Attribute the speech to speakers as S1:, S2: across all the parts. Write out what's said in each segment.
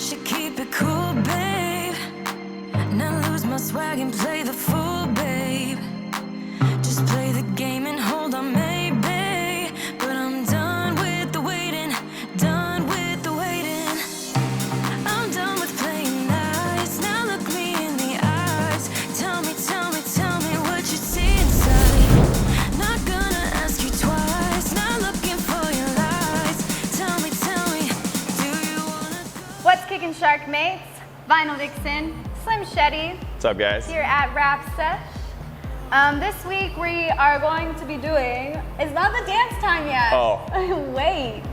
S1: should keep it cool, babe. Not lose my swag and play the fool, babe. Just play the game and hold on, maybe. But I'm done with the waiting, done with the waiting. I'm done with playing nice. Now look me in the eyes. Tell me, tell me, tell me what you see inside. Not gonna ask you twice. Not looking for your lies. Tell me, do you wanna go?
S2: What's kicking, Shark Mates? Vinyl Vixen, Slim Shetty.
S3: What's up, guys?
S2: Here at Rap Sesh. This week we are going to be doing, it's not the dance time yet.
S3: Oh.
S2: Wait.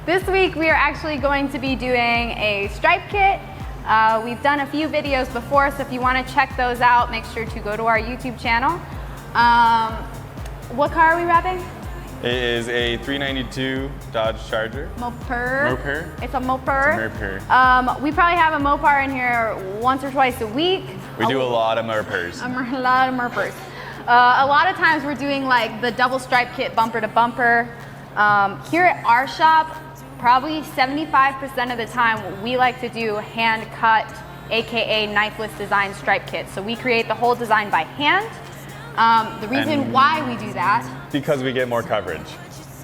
S2: This week we are actually going to be doing a stripe kit. We've done a few videos before, so if you want to check those out, make sure to go to our YouTube channel. What car are we wrapping?
S3: It is a 392 Dodge Charger.
S2: Mopurr.
S3: Mopurr?
S2: It's a Mopurr.
S3: It's a Mopurr.
S2: We probably have a Mopurr in here once or twice a week.
S3: We do a lot of Mopurrs.
S2: A lot of Mopurrs. A lot of times we're doing like the double stripe kit bumper to bumper. Here at our shop, probably 75% of the time we like to do hand cut, AKA knifeless design stripe kits. So we create the whole design by hand. The reason why we do that,
S3: because we get more coverage.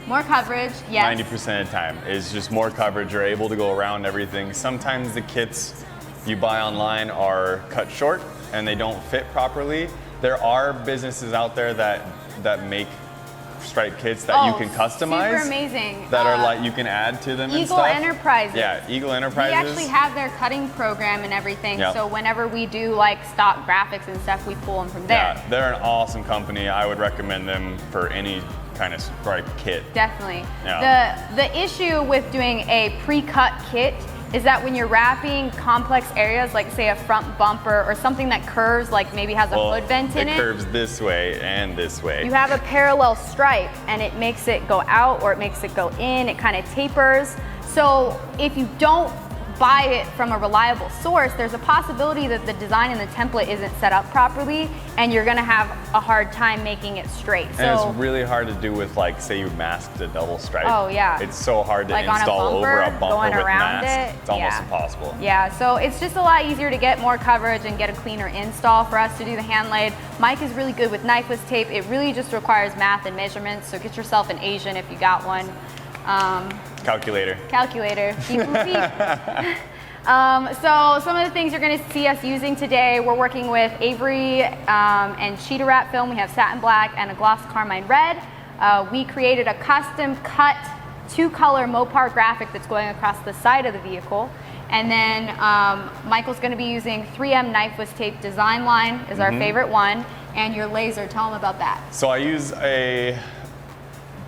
S2: more coverage, yes.
S3: 90% of the time is just more coverage. You're able to go around everything. Sometimes the kits you buy online are cut short and they don't fit properly. There are businesses out there that make stripe kits that you can customize.
S2: Super amazing.
S3: That are like you can add to them and
S2: Eagle
S3: stuff.
S2: Enterprises.
S3: Yeah, Eagle Enterprises.
S2: We actually have their cutting program and everything.
S3: Yep.
S2: So whenever we do like stock graphics and stuff, we pull them from there.
S3: Yeah, they're an awesome company. I would recommend them for any kind of stripe kit.
S2: Definitely.
S3: Yeah.
S2: The issue with doing a pre-cut kit is that when you're wrapping complex areas, like say a front bumper or something that curves, like maybe has a hood vent in it.
S3: It curves this way and this way.
S2: You have a parallel stripe and it makes it go out or it makes it go in, it kind of tapers. So if you don't buy it from a reliable source, there's a possibility that the design and the template isn't set up properly and you're gonna have a hard time making it straight.
S3: And it's really hard to do with, like, say you masked a double stripe.
S2: Oh yeah.
S3: It's so hard to
S2: like
S3: install over a bumper
S2: going
S3: with
S2: around
S3: mask.
S2: it.
S3: It's almost impossible.
S2: Yeah, so it's just a lot easier to get more coverage and get a cleaner install for us to do the hand laid. Mike is really good with knifeless tape. It really just requires math and measurements, so get yourself an Asian if you got one.
S3: Calculator.
S2: Beep, boop, beep. So some of the things you're going to see us using today, we're working with Avery and Cheetah Wrap film. We have satin black and a gloss carmine red. We created a custom cut 2-color Mopurr graphic that's going across the side of the vehicle. And then Michael's going to be using 3M knifeless tape design line is our favorite one. And your laser, tell them about that.
S3: So I use a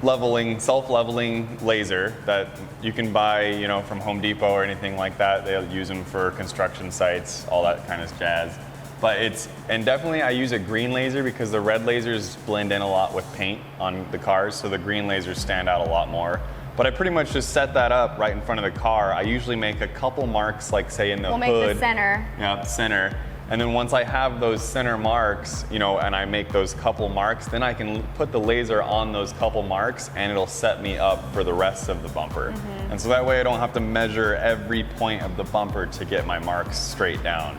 S3: self-leveling laser that you can buy, you know, from Home Depot or anything like that. They'll use them for construction sites, all that kind of jazz. But and definitely I use a green laser because the red lasers blend in a lot with paint on the cars, so the green lasers stand out a lot more. But I pretty much just set that up right in front of the car. I usually make a couple marks, like say in the hood.
S2: We'll make the center.
S3: Yeah, the center. And then once I have those center marks, you know, and I make those couple marks, then I can put the laser on those couple marks and it'll set me up for the rest of the bumper. And so that way I don't have to measure every point of the bumper to get my marks straight down.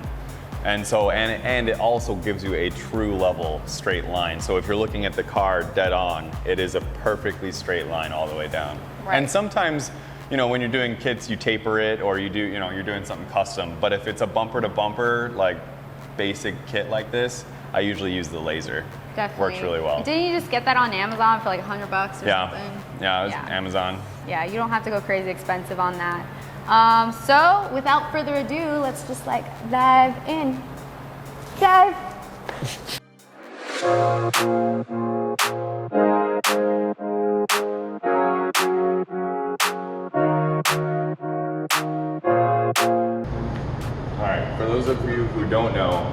S3: And so, and it also gives you a true level straight line. So if you're looking at the car dead on, it is a perfectly straight line all the way down.
S2: Right.
S3: And sometimes, you know, when you're doing kits, you taper it or you do, you know, you're doing something custom. But if it's a bumper to bumper, like basic kit like this, I usually use the laser.
S2: Definitely.
S3: Works really well.
S2: Didn't you just get that on Amazon for like $100 or something?
S3: Yeah, it was Amazon.
S2: Yeah, you don't have to go crazy expensive on that. So without further ado, let's just like dive in. Dive.
S3: Alright, for those of you who don't know,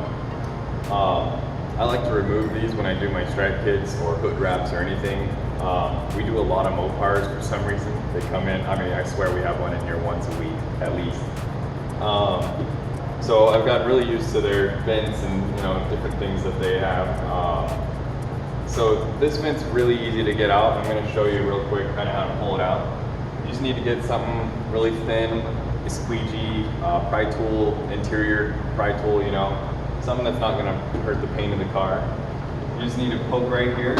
S3: I like to remove these when I do my stripe kits or hood wraps or anything. We do a lot of Mopurrs for some reason. They come in, I mean, I swear we have one in here once a week at least. So I've gotten really used to their vents and, you know, different things that they have. So this vent's really easy to get out. I'm going to show you real quick kind of how to pull it out. You just need to get something really thin squeegee pry tool, interior pry tool, you know, something that's not gonna hurt the paint in the car. You just need to poke right here,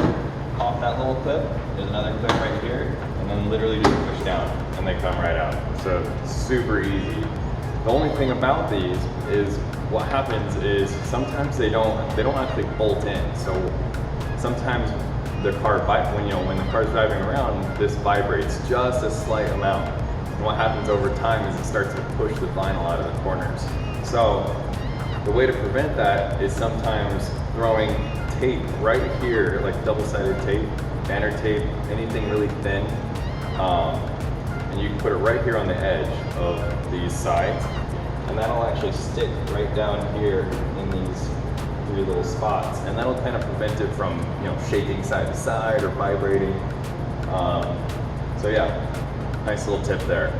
S3: pop that little clip, there's another clip right here, and then literally just push down, and they come right out. So super easy. The only thing about these is what happens is sometimes they don't actually bolt in. So sometimes the car when the car's driving around, this vibrates just a slight amount. And what happens over time is it starts to push the vinyl out of the corners. So the way to prevent that is sometimes throwing tape right here, like double-sided tape, banner tape, anything really thin, and you can put it right here on the edge of these sides, and that'll actually stick right down here in these 3 little spots, and that'll kind of prevent it from, you know, shaking side to side or vibrating. So yeah, nice little tip there.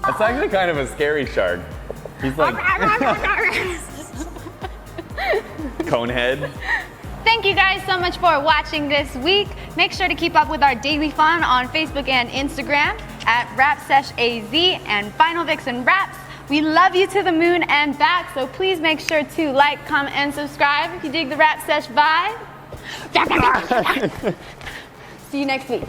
S3: It's actually kind of a scary shark. He's like conehead.
S2: Thank you guys so much for watching this week. Make sure to keep up with our daily fun on Facebook and Instagram at RapSeshAZ and Final Vixen Raps. We love you to the moon and back, so please make sure to like, comment, and subscribe if you dig the Rap Sesh vibe. See you next week.